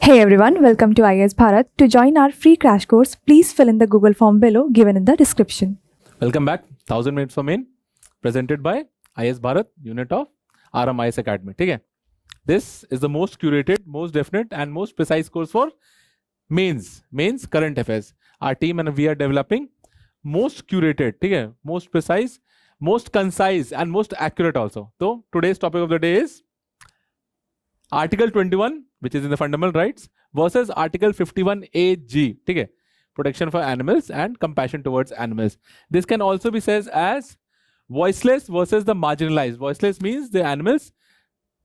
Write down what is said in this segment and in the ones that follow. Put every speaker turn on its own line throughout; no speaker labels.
Hey everyone, welcome to IAS Bharat. To join our free crash course, please fill in the Google form below given in the description.
Welcome back. 1000 minutes for main, presented by IAS Bharat, unit of RMIS Academy. ठीक है? This is the most curated, most definite, and most precise course for mains current affairs. Our team and we are developing most curated, ठीक है? Most precise, most concise, and most accurate also. So today's topic of the day is Article 21, which is in the fundamental rights, versus Article 51AG, ठीक है? Protection for animals and compassion towards animals. This can also be said as voiceless versus the marginalized. Voiceless means the animals,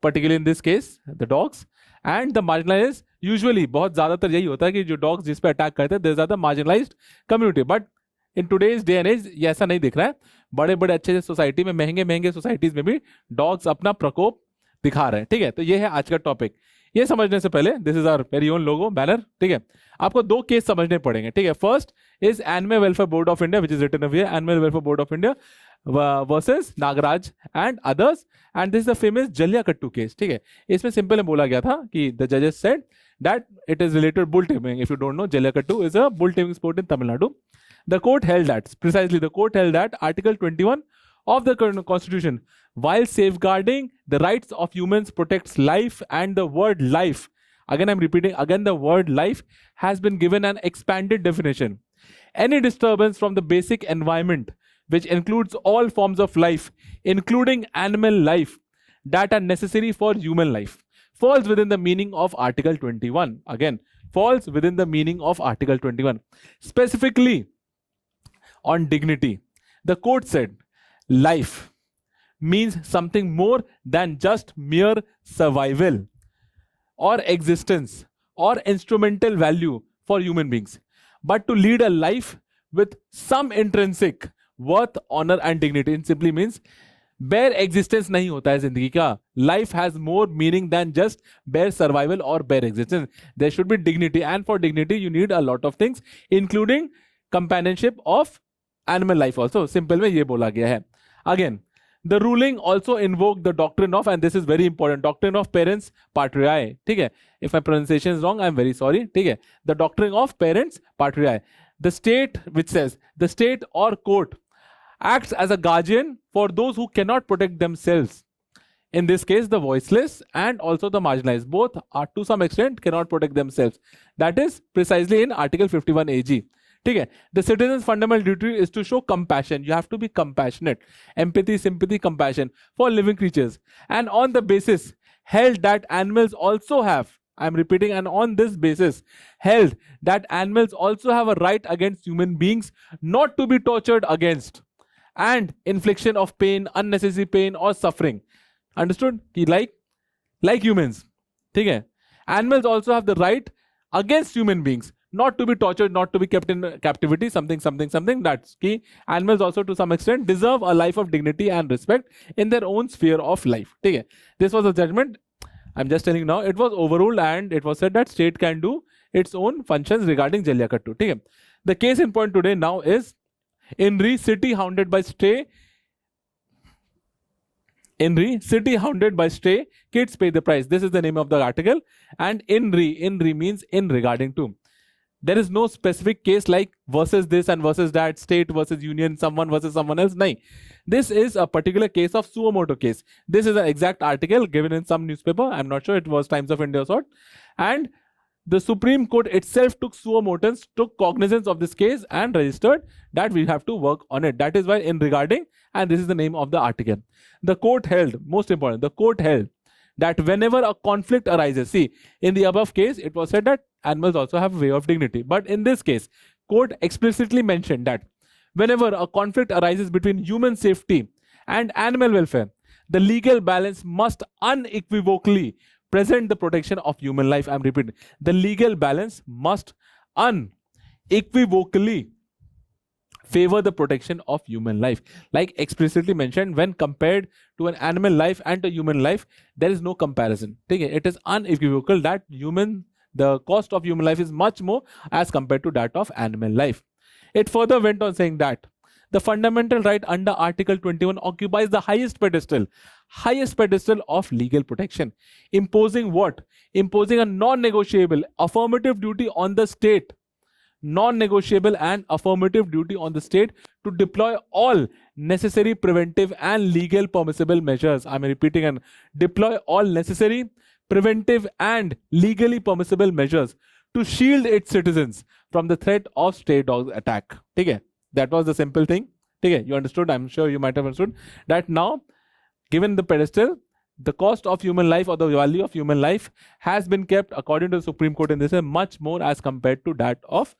particularly in this case, the dogs, and the marginalized. Usually, बहुत ज़्यादातर यही होता है कि जो dogs जिस पे attack करते हैं, there is a marginalized community. But in today's day and age, ये ऐसा नहीं दिख रहा है. बड़े बड़े अच्छे से सोसाइटी में, महंगे सोसाइटीज में भी डॉग्स अपना प्रकोप दिखा रहे हैं. ठीक है, तो ये है आज का टॉपिक. ये समझने से पहले, this is our very own logo banner. ठीक है, आपको दो केस समझने पड़ेंगे. ठीक है, first is animal welfare board of India, which is written away, animal welfare board of India versus Nagaraj and others, and this is the famous Jallikattu case. ठीक है, इसमें सिंपल में बोला गया था कि द जजेस said that it is related bull taming. If you don't know, Jallikattu is a bull taming sport in Tamil Nadu. The court held that Article 21 of the Constitution, while safeguarding the rights of humans, protects life, and the word life, again I'm repeating, the word life has been given an expanded definition. Any disturbance from the basic environment, which includes all forms of life, including animal life, that are necessary for human life, falls within the meaning of Article 21. Again, falls within the meaning of Article 21. Specifically, on dignity, the court said life means something more than just mere survival or existence or instrumental value for human beings, but to lead a life with some intrinsic worth, honor and dignity. It simply means bare existence नहीं होता है जिंदगी का. Life has more meaning than just bare survival or bare existence. There should be dignity, and for dignity you need a lot of things, including companionship of animal life also. Simple में ये बोला गया है. Again, the ruling also invoked the doctrine of, and this is very important, doctrine of parents patriae. ठीक है, if my pronunciation is wrong, I am very sorry. ठीक है, the doctrine of parents patriae. The state, which says the state or court acts as a guardian for those who cannot protect themselves. In this case, the voiceless and also the marginalized, both are to some extent cannot protect themselves. That is precisely in Article 51 AG. ठीक है, the citizen's fundamental duty is to show compassion. You have to be compassionate, empathy, sympathy, compassion for living creatures, and on the basis held that animals also have, I am repeating, and on this basis held that animals also have a right against human beings not to be tortured against, and infliction of pain, unnecessary pain or suffering. Understood? कि like humans, ठीक है, animals also have the right against human beings not to be tortured, not to be kept in captivity, something. That's key. Animals also to some extent deserve a life of dignity and respect in their own sphere of life. ठीक है, this was a judgment. I'm just telling now, it was overruled and it was said that state can do its own functions regarding Jaliakattu. ठीक है, the case in point today now is INRI, city hounded by stray. INRI, city hounded by stray kids pay the price. This is the name of the article. And INRI means in regarding to. There is no specific case like versus this and versus that, state versus union, someone versus someone else. No. This is a particular case of suo motu case. This is an exact article given in some newspaper. I'm not sure it was Times of India or sort. And the Supreme Court itself took suo motus, took cognizance of this case and registered that we have to work on it. That is why in regarding, and this is the name of the article. The court held, most important, the court held that whenever a conflict arises, see, in the above case, it was said that animals also have a way of dignity. But in this case, court explicitly mentioned that whenever a conflict arises between human safety and animal welfare, the legal balance must unequivocally present the protection of human life. I'm repeating, the legal balance must unequivocally favor the protection of human life. Like explicitly mentioned, when compared to an animal life and a human life, there is no comparison. It is unequivocal that the cost of human life is much more as compared to that of animal life. It further went on saying that The fundamental right under Article 21 occupies the highest pedestal of legal protection, imposing what? Imposing a non-negotiable affirmative duty on the state, non-negotiable and affirmative duty on the state to deploy all necessary preventive and legal permissible measures. I'm repeating, and deploy all necessary preventive and legally permissible measures to shield its citizens from the threat of stray dogs attack. Okay, that was the simple thing. Okay, you understood? I'm sure you might have understood that now, given the pedestal, the cost of human life or the value of human life has been kept, according to the Supreme Court in this, much more as compared to that of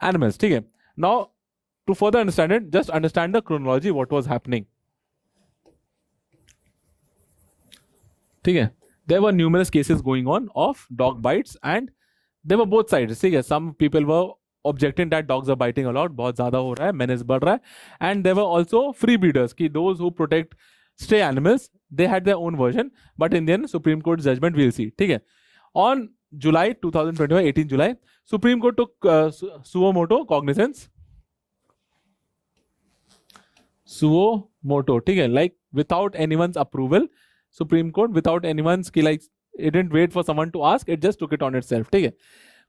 animals. Okay, now to further understand it, just understand the chronology, what was happening. Okay, there were numerous cases going on of dog bites, and there were both sides. See, some people were objecting that dogs are biting a lot, बहुत ज़्यादा हो रहा है, menace बढ़ रहा है, and there were also free breeders, कि those who protect stray animals, they had their own version, but in the end, Supreme Court judgment we'll see. ठीक है, on July 2021, 18 July, Supreme Court took suo motu cognizance. Suo motu, ठीक है, like without anyone's approval, Supreme Court, without anyone's, like it didn't wait for someone to ask, it just took it on itself. ठीक है,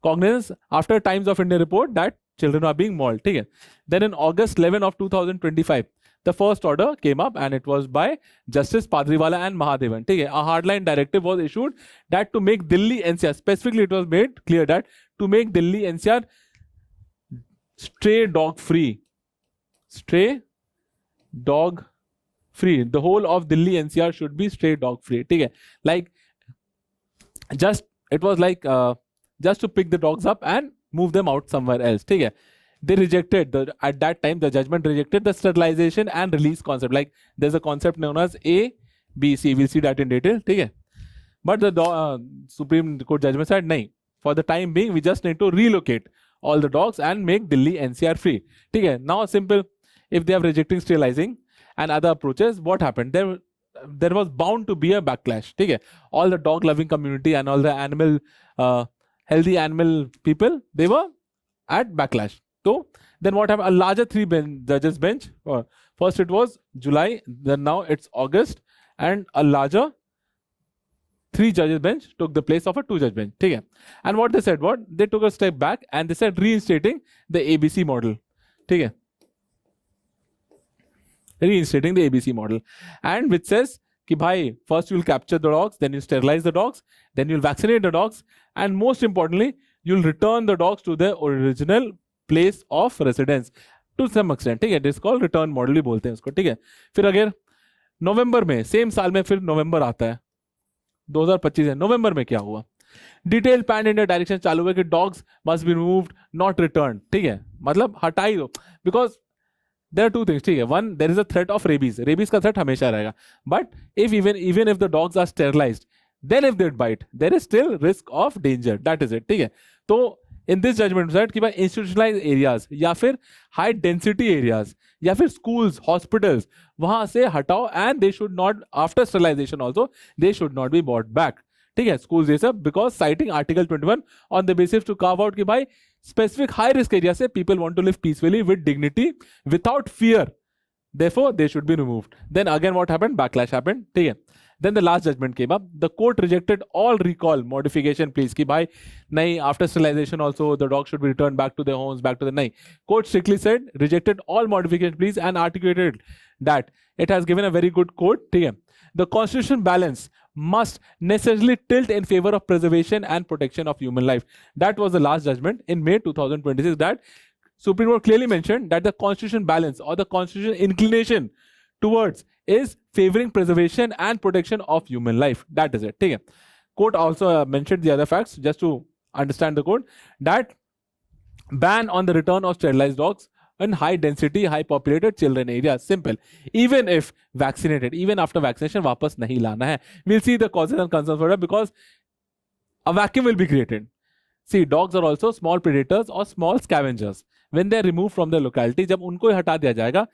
cognizance after Times of India report that children are being mauled. ठीक है, then in August 11 of 2025, the first order came up, and it was by Justice Padriwala and Mahadevan. ठीक है, a hardline directive was issued that to make Delhi NCR, specifically it was made clear that to make Delhi NCR stray dog free, the whole of Delhi NCR should be stray dog free. ठीक है, like just it was like just to pick the dogs up and move them out somewhere else. ठीक है, they rejected at that time the judgment rejected the sterilization and release concept. Like there's a concept known as A, B, C. We'll see that in detail. ठीक है, but the Supreme Court judgment said nahi, for the time being we just need to relocate all the dogs and make Delhi NCR free. ठीक है, now simple, if they are rejecting sterilizing and other approaches, what happened? There was bound to be a backlash. ठीक है, all the dog loving community and all the animal healthy animal people, they were at backlash. So then what happened? A larger judges bench. First it was July, then now it's August, and a larger 3 judges bench took the place of a 2 judge bench. ठीक है, and what they said, they took a step back and they said reinstating the ABC model. ठीक है, reinstating the ABC model, and which says कि भाई, first you'll capture the dogs, then you sterilize the dogs, then you'll vaccinate the dogs, and most importantly you'll return the dogs to their original place of residence to some extent. ठीक है, this is called return model भी बोलते हैं उसको. ठीक है, फिर अगर नवंबर में, सेम साल में फिर नवंबर आता है, 2025 है, नवंबर में क्या हुआ? डिटेल पैन इंडिया डायरेक्शन चालू हुआ कि dogs must be removed, not return. ठीक है, मतलब हटा ही दो, because there are two things. ठीक है, one, there is a threat of rabies का threat हमेशा रहेगा, but if even if the dogs are sterilized, then if they bite, there is still risk of danger. That is it. ठीक है, तो in this judgment said कि भाई institutionalized areas या फिर high density areas या फिर schools, hospitals, वहां से हटाओ, and they should not, after sterilization also, they should not be brought back. ठीक है, schools ये सब, because citing Article 21 on the basis to carve out कि भाई specific high risk area से people want to live peacefully with dignity without fear, therefore they should be removed. Then again what happened? Backlash happened. ठीक है, then the last judgment came up. The court rejected all recall modification pleas कि भाई नहीं, after sterilization also the dogs should be returned back to their homes, back to the नहीं. Court strictly said, rejected all modification pleas and articulated that it has given a very good quote. ठीक है, the constitutional balance must necessarily tilt in favor of preservation and protection of human life. That was the last judgment in May 2026, that Supreme Court clearly mentioned that the constitutional balance or the constitutional inclination towards is favoring preservation and protection of human life. That is it. ठीक है, court also mentioned the other facts just to understand the court, that ban on the return of sterilized dogs in high density, high populated children areas. Simple. Even if vaccinated, even after vaccination, वापस नहीं लाना है. We'll see the causes and concerns for that, because a vacuum will be created. See, dogs are also small predators or small scavengers. When they are removed from the locality, जब उनको ही हटा दिया जाएगा,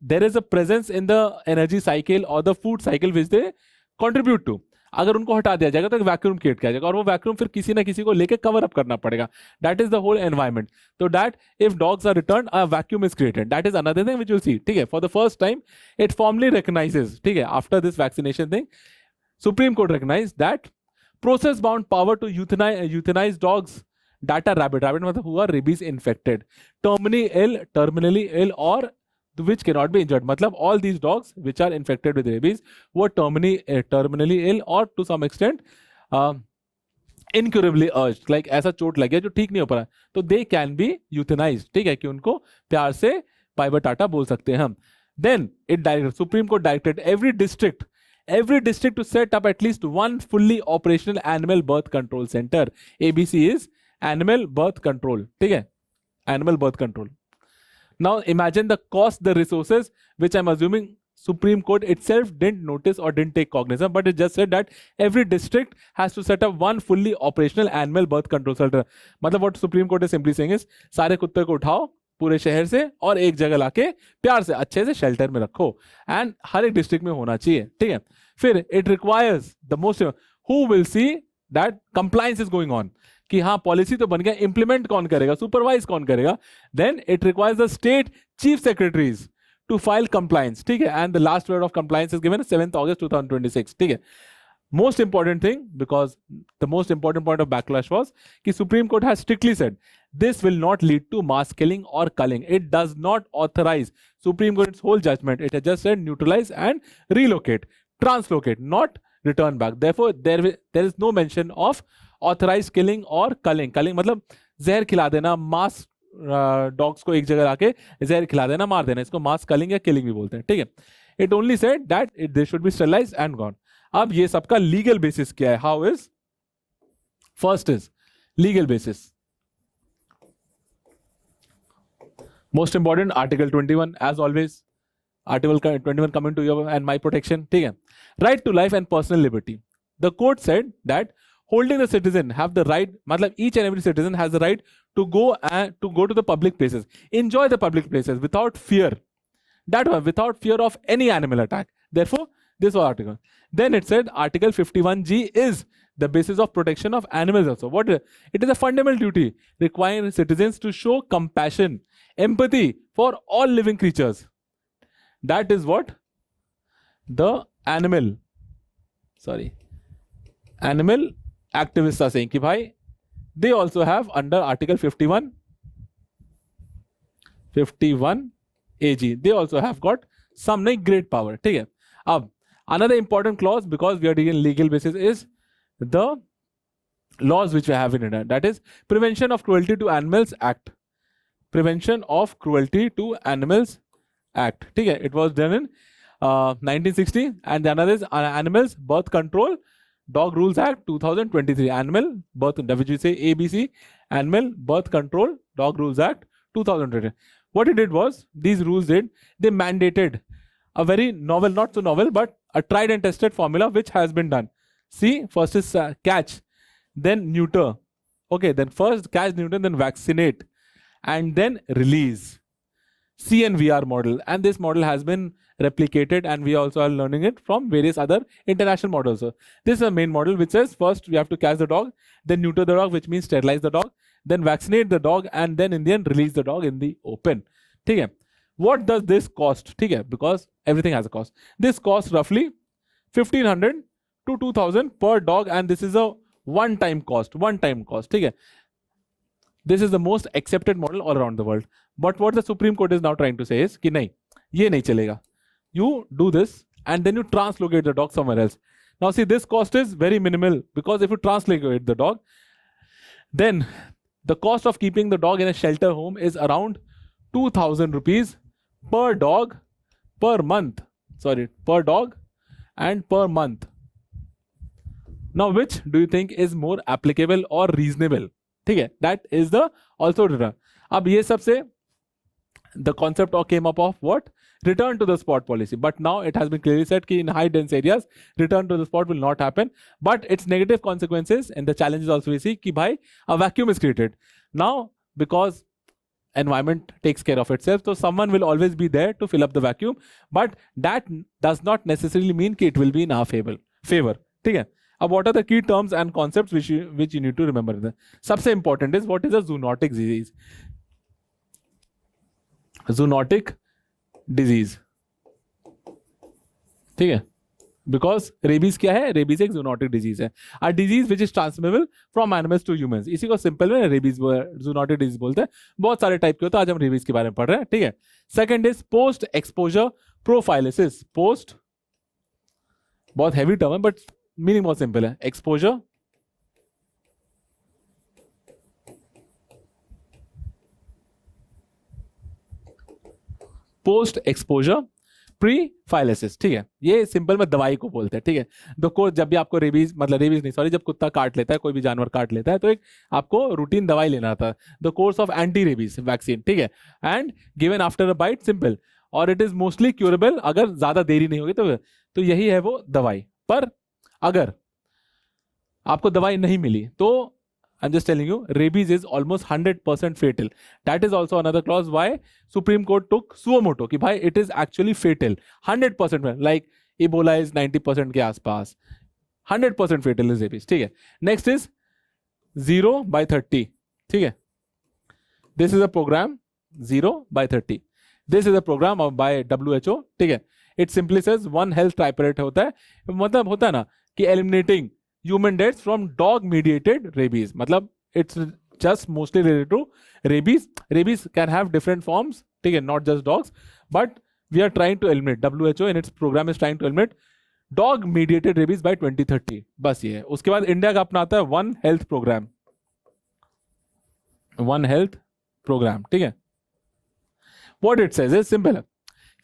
there is a presence in the energy cycle or the food cycle which they contribute to. अगर उनको हटा दिया जाएगा तो एक वैक्यूम क्रिएट किया जाएगा और वो वैक्यूम फिर किसी ना किसी को लेके कवर अप करना पड़ेगा. That is the whole environment. तो that if dogs are return a vacuum is created. That is another thing which will see. ठीक है, for the first time it formally recognises. ठीक है, after this vaccination thing supreme court recognise that process bound power to euthanize dogs that are rabbit मतलब who are rabies infected, terminally ill or which cannot be injured. मतलब all these dogs which are infected with rabies were terminally ill or to some extent incurably urged, like ऐसा चोट लग गया जो ठीक नहीं हो पा रहा, तो they can be euthanized. ठीक है, कि उनको प्यार से बाय बाय टाटा बोल सकते हैं हम. Then Supreme Court directed every district to set up at least one fully operational animal birth control center. ABC is animal birth control. ठीक है, animal birth control. Now imagine the cost, the resources, which I'm assuming Supreme Court itself didn't notice or didn't take cognizance, but it just said that every district has to set up one fully operational animal birth control center. मतलब what Supreme Court is simply saying is सारे कुत्ते को उठाओ पूरे शहर से और एक जगह लाके प्यार से अच्छे से शेल्टर में रखो, एंड हर एक डिस्ट्रिक्ट में होना चाहिए. ठीक है, फिर it requires the most who will see that compliance is going on, कि हाँ पॉलिसी तो बन गया, इंप्लीमेंट कौन करेगा, सुपरवाइज कौन करेगा. Then it requires the state chief secretaries to file compliance. ठीक है, and the last word of compliance is given 7th August 2026. ठीक है, most important thing, because the most important point of backlash was कि Supreme Court has strictly said this will not lead to mass killing or culling. It does not authorize. Supreme Court's whole judgment, it has just said neutralize and relocate, translocate, not return back. Therefore there is no mention of authorized killing or culling. Culling मतलब जहर खिला देना, मास dogs को एक जगह लाके जहर खिला देना, मार देना, इसको मास कलिंग या किलिंग भी बोलते हैं. ठीक है, it only said that they should be sterilized and gone. अब ये सबका लीगल बेसिस क्या है? How is first is legal basis. Most important article 21 as always. Article 21 coming to your and my protection. ठीक है, right to life and personal liberty. The court said that holding the citizen have the right, मतलब each and every citizen has the right to go to the public places, enjoy the public places without fear, without fear of any animal attack. Therefore this was article. Then it said article 51G is the basis of protection of animals also. What it is a fundamental duty requiring citizens to show compassion, empathy for all living creatures. That is what the animal activists are saying कि भाई they also have under article 51 AG they also have got some great power. ठीक है, अब another important clause, because we are dealing legal basis, is the laws which we have in India, that is Prevention of Cruelty to Animals Act. Prevention of Cruelty to Animals Act. ठीक है, it was done in 1960, and the another is Animals Birth Control Dog Rules Act 2023. Animal Birth, which we say ABC, Animal Birth Control Dog Rules Act 2023. What it did was, these rules they mandated a very novel, not so novel, but a tried and tested formula which has been done. See, first is catch, then neuter. Okay, then first catch, neuter, then vaccinate, and then release. CNVR model, and this model has been replicated, and we also are learning it from various other international models. So this is a main model which says first we have to catch the dog, then neuter the dog, which means sterilize the dog, then vaccinate the dog, and then in the end release the dog in the open. ठीक है, what does this cost? ठीक है, because everything has a cost. This costs roughly 1500 to 2000 per dog, and this is a one-time cost. ठीक है, this is the most accepted model all around the world. But what the Supreme Court is now trying to say is कि नहीं, ये नहीं चलेगा. You do this and then you translocate the dog somewhere else. Now see, this cost is very minimal, because if you translocate the dog, then the cost of keeping the dog in a shelter home is around 2000 rupees per dog per month. Per dog and per month. Now which do you think is more applicable or reasonable? ठीक है, that is the also return. अब ये सबसे the concept came up of what? Return to the spot policy. But now it has been clearly said that in high dense areas, return to the spot will not happen. But its negative consequences and the challenges also we see कि भाई a vacuum is created. Now because environment takes care of itself, so someone will always be there to fill up the vacuum. But that does not necessarily mean कि it will be in our favor. ठीक है, अब what are the key terms and concepts which you need to remember? सबसे important is what is a zoonotic disease. Zoonotic disease, ठीक है, because rabies क्या है? Rabies एक जूनोटिक डिजीज है. A disease which is transmittable from animals to humans. इसी को simple में रेबीज जूनोटिक डिजीज बोलते हैं. बहुत सारे टाइप के होते हैं, आज हम रेबीज के बारे में पढ़ रहे हैं, ठीक है. Second is post exposure prophylaxis. Post बहुत हैवी टर्म है बट मीनिंग बहुत सिंपल है. एक्सपोजर पोस्ट एक्सपोजर प्रीफाइलिसिस, ठीक है. ये सिंपल में दवाई को बोलते हैं, ठीक है. तो कोर्स जब भी आपको रेबीज, मतलब रेबीज नहीं, सॉरी, जब कुत्ता काट लेता है, कोई भी जानवर काट लेता है, तो एक आपको रूटीन दवाई लेना था. The course of anti rabies vaccine, ठीक है, and given after a bite, simple. और इट इज मोस्टली क्यूरेबल, अगर ज्यादा देरी नहीं होगी तो यही है वो दवाई. पर अगर आपको दवाई नहीं मिली तो I'm just telling you, rabies is almost 100% fatal. That is also another clause why Supreme Court took suo motu कि भाई it is actually fatal. 100% like Ebola is 90% के आसपास. 100% fatal is rabies, ठीक है. Next is 0/30, ठीक है. This is a program 0/30. This is a program by WHO, ठीक है. It simply says one health tripartite होता है. मतलब होता है ना कि eliminating human deaths from dog mediated rabies. मतलब it's just mostly related to rabies. Rabies can have different forms, ठीक है, not just dogs, but we are trying to eliminate, WHO in its program is trying to eliminate dog mediated rabies by 2030. बस ये है. उसके बाद India का अपना आता है one health program. One health program, ठीक है. What it says is simple है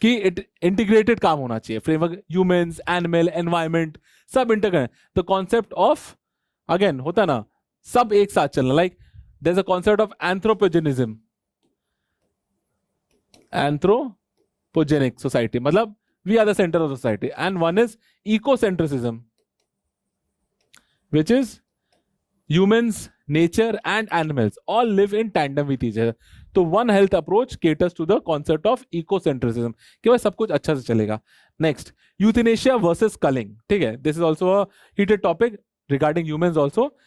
कि इंटीग्रेटेड काम होना चाहिए. फ्रेमवर्क ह्यूमंस, एनिमल, एनवायरमेंट सब inter. The concept of, again होता है ना, सब एक साथ चलना. Like there is a concept of anthropogenism, anthropogenic society, मतलब we are the centre of society. And one is ecocentrism, which is humans, nature and animals all live in tandem with each other. तो one health approach caters to the concept of ecocentrism कि भाई सब कुछ अच्छा से चलेगा. Next, euthanasia versus Kalinga, ठीक है. This is also a heated topic regarding humans also.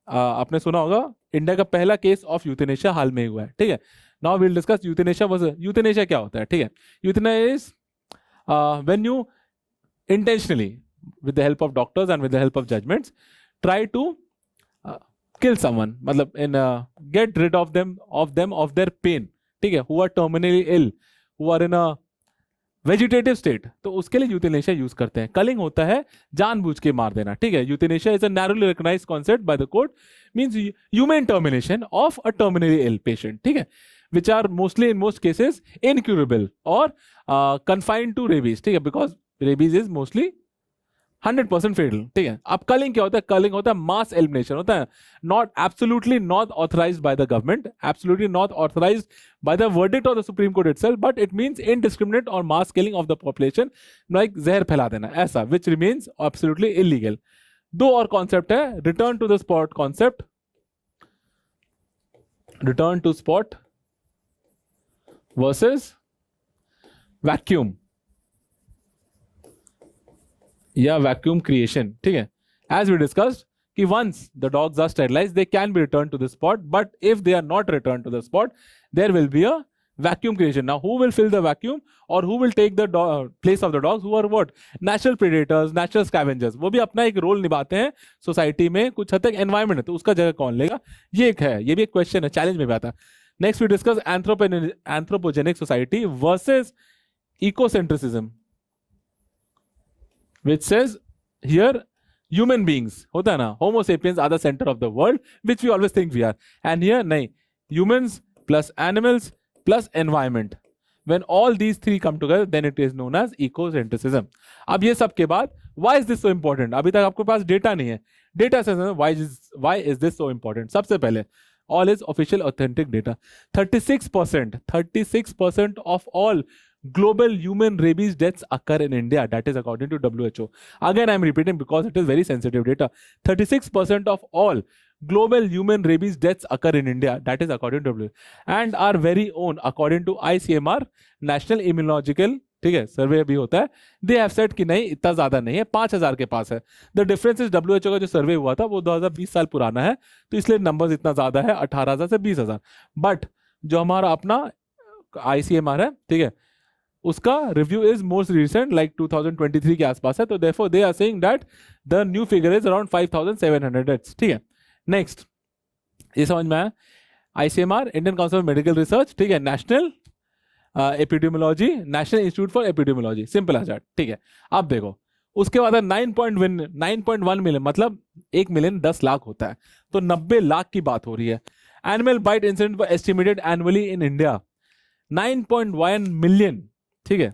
आपने सुना होगा इंडिया का पहला केस ऑफ यूथेनेशिया हाल में हुआ है, ठीक है. Now we'll discuss euthanasia versus. Euthanasia क्या होता है, ठीक है. Euthanasia is when you intentionally with the help of doctors and with the help of judgments try to kill someone, मतलब in get rid of them of their pain, ठीक है, who are terminally ill, who are in a vegetative state, तो उसके लिए euthanasia use करते हैं. कलिंग होता है जानबूझ के मार देना, ठीक है. Euthanasia is a narrowly recognized concept by the court, means human termination of a terminally ill patient, ठीक है, which are mostly in most cases incurable or confined to rabies, ठीक है, because rabies is mostly 100% फेटल, ठीक है. अब कलिंग क्या होता है? कलिंग होता है मास एलिमिनेशन होता है. Not absolutely not authorised by the government, absolutely not authorised by the verdict of the supreme court itself, but it means indiscriminate और mass killing of the population, like जहर फैला देना, ऐसा, विच रिमेन्स एब्सोल्युटली इलीगल. दो और concept है, return to the spot concept, return to spot versus vacuum या vacuum creation, ठीक है. एज वी डिस्कस्ड कि once the dogs are sterilised they can be return to the spot, but if they are not return to the spot there will be a vacuum creation. Now who will fill the vacuum और who will take the place of the dogs who are what natural predators, natural scavengers. वो भी अपना एक role निभाते हैं society में, कुछ हद तक एनवायरमेंट है तो उसका जगह कौन लेगा, ये एक है, ये भी एक क्वेश्चन है, चैलेंज में भी आता है. Next we discuss anthropogenic society versus ecocentrism, which says here human beings होता है ना, homo sapiens are the center of the world, which we always think we are, and here नहीं, humans plus animals plus environment, when all these three come together then it is known as ecocentricism. अब ये सब के बाद why is this so important? अभी तक आपके पास data नहीं है. डेटा से why is this so important? सबसे पहले all is official authentic data. 36% of all global human rabies deaths occur in India. That is according to WHO. Again, I am repeating because it is very sensitive data. 36% of all global human rabies deaths occur in India. That is according to WHO. And our very own, according to ICMR, National Immunological, ठीक है, सर्वे भी होता है, they have said कि नहीं इतना ज्यादा नहीं है, 5,000 के पास है। द डिफरेंस इज WHO का जो सर्वे हुआ था वो 2020 साल पुराना है, तो इसलिए नंबर्स इतना ज्यादा है 18,000 से 20,000। बट जो हमारा अपना ICMR है, ठीक है, उसका review is most recent, like 2023 के आसपास है, तो therefore they are saying that the new figure is around 5,700, ठीक है। नेक्स्ट, ये समझ में आया, ICMR Indian Council of Medical Research, ठीक है, national epidemiology, national institute for epidemiology, simple as that, ठीक है। अब देखो उसके बाद 9.1 मिलियन, मतलब 1 मिलियन 10 लाख होता है, तो 90 लाख की बात हो रही है। Annual bite incident were estimated annually in India 9.1 million, ठीक है।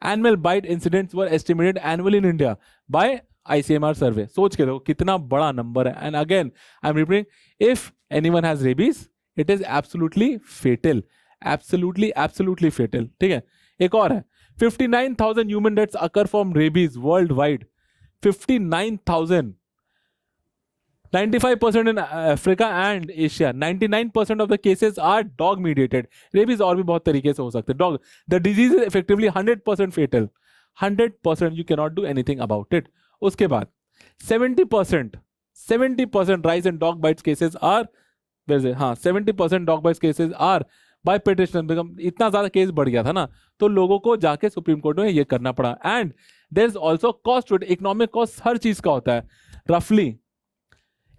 Annual bite incidents were estimated annually in India by ICMR survey. सोच के देखो कितना बड़ा नंबर है। And again I am repeating, if anyone has rabies it is absolutely fatal, absolutely fatal, ठीक है। एक और है, 59,000 human deaths occur from rabies world wide, 59,000, 95% in Africa and Asia, 99% of the cases are dog mediated. Rabies और भी बहुत तरीके से हो सकते हैं। Dog, the disease is effectively 100% fatal. 100% you cannot do anything about it. उसके बाद 70% rise in dog bites cases are, वैसे हाँ 70% dog bites cases are by petition। इतना ज्यादा केस बढ़ गया था ना, तो लोगों को जाके सुप्रीम कोर्ट में ये करना पड़ा। And there is also cost, economic cost हर चीज का होता है, रफली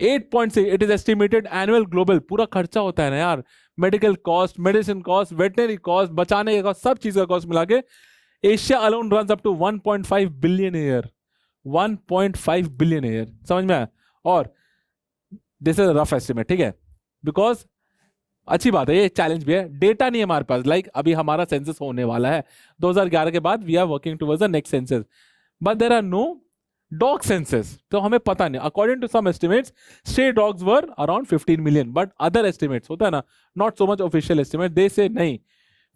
8.6 it is estimated annual global, पूरा खर्चा होता है ना यार, medical cost, medicine cost, veterinary cost, बचाने का कॉस्ट, सब चीज का कॉस्ट मिला के Asia alone runs up to 1.5 billion year, 1.5 billion year, समझ में आया। और दिस इज रफ एस्टिमेट, ठीक है, बिकॉज अच्छी बात है, ये चैलेंज भी है, डेटा नहीं है हमारे पास। लाइक अभी हमारा सेंसस होने वाला है 2011 के बाद, we are working towards the next census, but there are no dog census, तो हमें पता नहीं। According to some estimates stray dogs were around 15 million, but other estimates होता है ना, not so much official estimate, they say नहीं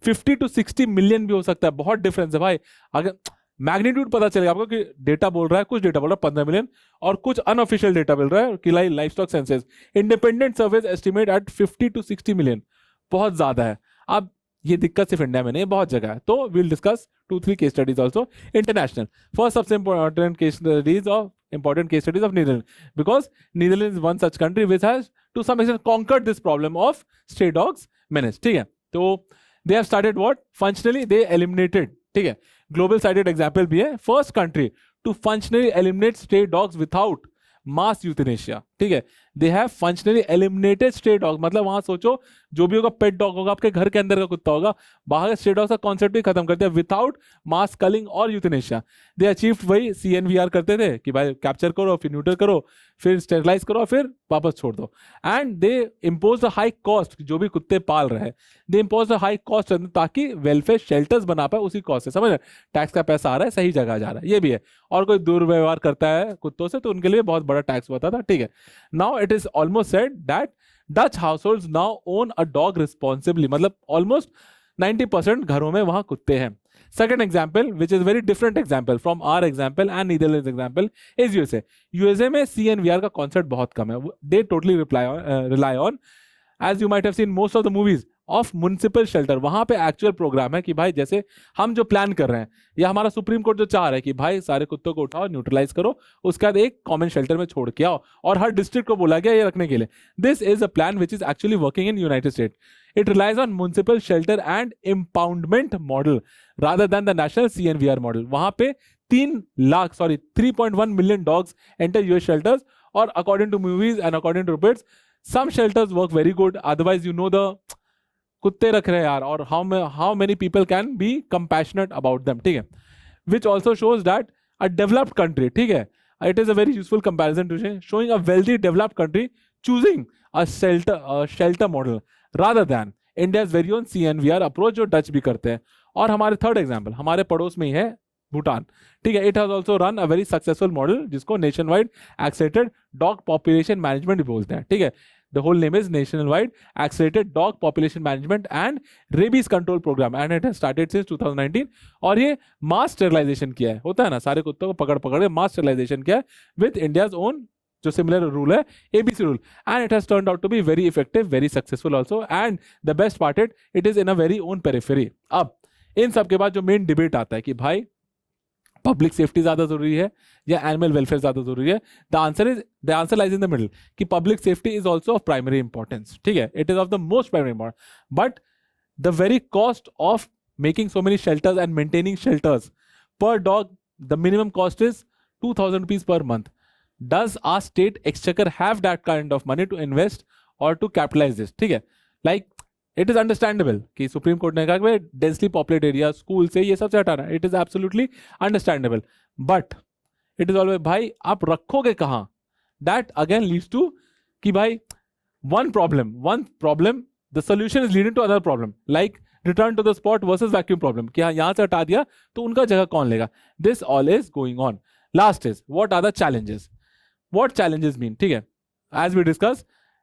50 to 60 million भी हो सकता है। बहुत डिफरेंस है भाई, अगर मैग्नीट्यूड पता चलेगा आपको कि डेटा बोल रहा है, कुछ डेटा बोल रहा है 15 मिलियन और कुछ अनऑफिशियल डेटा मिल रहा है कि livestock census independent service estimate at 50 to 60 million, बहुत ज्यादा है। अब ये दिक्कत सिर्फ इंडिया में नहीं, बहुत जगह है, तो will discuss 2-3 case studies also international. First सबसे important case studies of Netherlands, because Netherlands is one such country which has to some extent conquered this problem of stray dogs manage, ठीक है। तो they have started what, functionally they eliminated, ठीक है, global cited example भी है, first country to functionally eliminate stray dogs without mass euthanasia, ठीक है। They have functionally eliminated stray dog, मतलब वहां सोचो जो भी होगा पेट डॉग होगा, आपके घर के अंदर का कुत्ता होगा, बाहर का स्ट्रे डॉग का कॉन्सेप्ट भी खत्म करते हैं विदाउट मास कलिंग और यूथेनेशिया। दे अचीव्ड वही CNVR करते थे कि भाई कैप्चर करो, फिर न्यूटर करो, फिर स्टेरिलाइज करो, फिर वापस छोड़ दो। And they impose the high cost, जो भी कुत्ते पाल रहे हैं दे इम्पोज द हाई कॉस्ट, ताकि वेलफेयर शेल्टर्स बना पाए उसी कॉस्ट से, समझ रहे, टैक्स का पैसा आ रहा है, सही जगह जा रहा है, ये भी है। और कोई दुर्व्यवहार करता है कुत्तों से तो उनके लिए बहुत बड़ा टैक्स होता था, ठीक है। Now it is almost said that Dutch households now own a dog responsibly, मतलब almost 90% घरों में वहां कुत्ते हैं। Second example, which is very different example from our example and Netherlands example, is USA. USA में CNVR का concept बहुत कम है। They totally rely on, as you might have seen most of the movies, of municipal shelter. वहां पे actual programme है कि भाई जैसे हम जो प्लान कर रहे हैं या हमारा सुप्रीम कोर्ट जो चाह रहा है कि भाई सारे कुत्तों को उठाओ, न्यूट्रलाइज करो, उसके बाद एक कॉमन शेल्टर में छोड़ के आओ, और हर डिस्ट्रिक्ट को बोला गया ये रखने के लिए। This is a plan which is actually working in United state. It relies on municipal shelter and impoundment model rather than the national CNVR model. वहां पे 3.1 million dogs enter US shelters, और according to movies and according to reports, some shelters work very good. Otherwise, you know the कुत्ते रख रहे हैं यार, और how many people can be compassionate about them, ठीक है? Which also shows that a developed country, ठीक है? It is a very useful comparison to showing a wealthy developed country choosing a shelter model rather than India's very own CNVR approach जो Dutch भी करते हैं। और हमारे third example हमारे पड़ोस में ही है भूटान, ठीक है। It has also run a very successful model जिसको nationwide accelerated dog population management भी बोलते हैं, ठीक है। The whole name is National Wide Accelerated Dog Population Management and Rabies Control Program, and it has started since 2019. और ये मास sterilization किया है, होता है ना सारे कुत्तों को पकड़ के मास स्टेरिलाइजेशन किया है विद इंडियाज ओन जो सिमिलर रूल है ABC rule, and it has turned out to be very effective, very successful also, and the best part it is in a very own periphery. अब इन सब के बाद जो मेन डिबेट आता है कि भाई पब्लिक सेफ्टी ज्यादा जरूरी है या एनिमल वेलफेयर ज्यादा जरूरी है, the answer lies in the middle कि public safety is also of primary importance, ठीक है, it is of the most primary importance, but the very cost of making so many shelters and maintaining shelters per dog, the minimum cost is 2,000 rupees per month. Does our state exchequer have that kind of money to invest or to capitalize this? ठीक है, like it is understandable कि supreme court ने कहा कि densely populated area school से ये सबसे हटाना, it is absolutely understandable, but it is always भाई आप रखोगे कहाँ, दैट अगेन लीड्स टू कि भाई one problem the solution is leading to another problem, like return to the spot versus vacuum problem कि हाँ यहाँ से हटा दिया तो उनका जगह कौन लेगा, this all is going on. Last is what are the challenges, what challenges mean, ठीक है, as we discuss,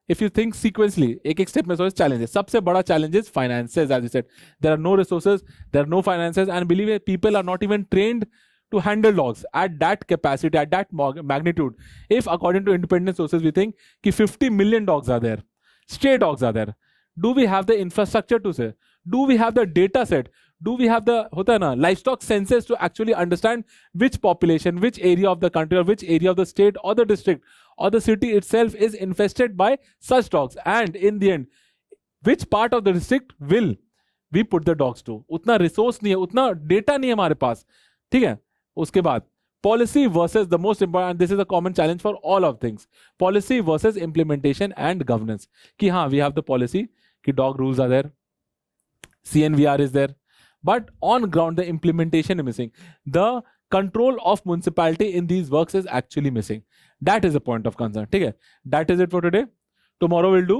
if you think sequentially एक step में सोच challenges, सबसे बड़ा challenges finances, as you said, there are no resources, there are no finances, and believe me, people are not even trained to handle dogs at that capacity, at that magnitude. If according to independent sources we think कि 50 million dogs are there, stray dogs are there, do we have the infrastructure to say, do we have the data set, do we have the होता है ना livestock census to actually understand which population, which area of the country or which area of the state or the district or the city itself is infested by such dogs, and in the end which part of the district will we put the dogs to, उतना resource नहीं है, उतना data नहीं है हमारे पास, ठीक है. उसके बाद policy versus the most important, this is a common challenge for all of things, policy versus implementation and governance कि हाँ we have the policy कि dog rules are there, CNVR is there, but on ground the implementation is missing, the control of municipality in these works is actually missing. That is a point of concern, ठीक है. That is it for today. Tomorrow we'll do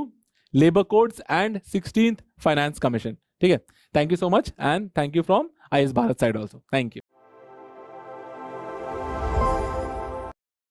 labor codes and 16th finance commission, ठीक है. Thank you so much and thank you from IS Bharat side also. Thank you.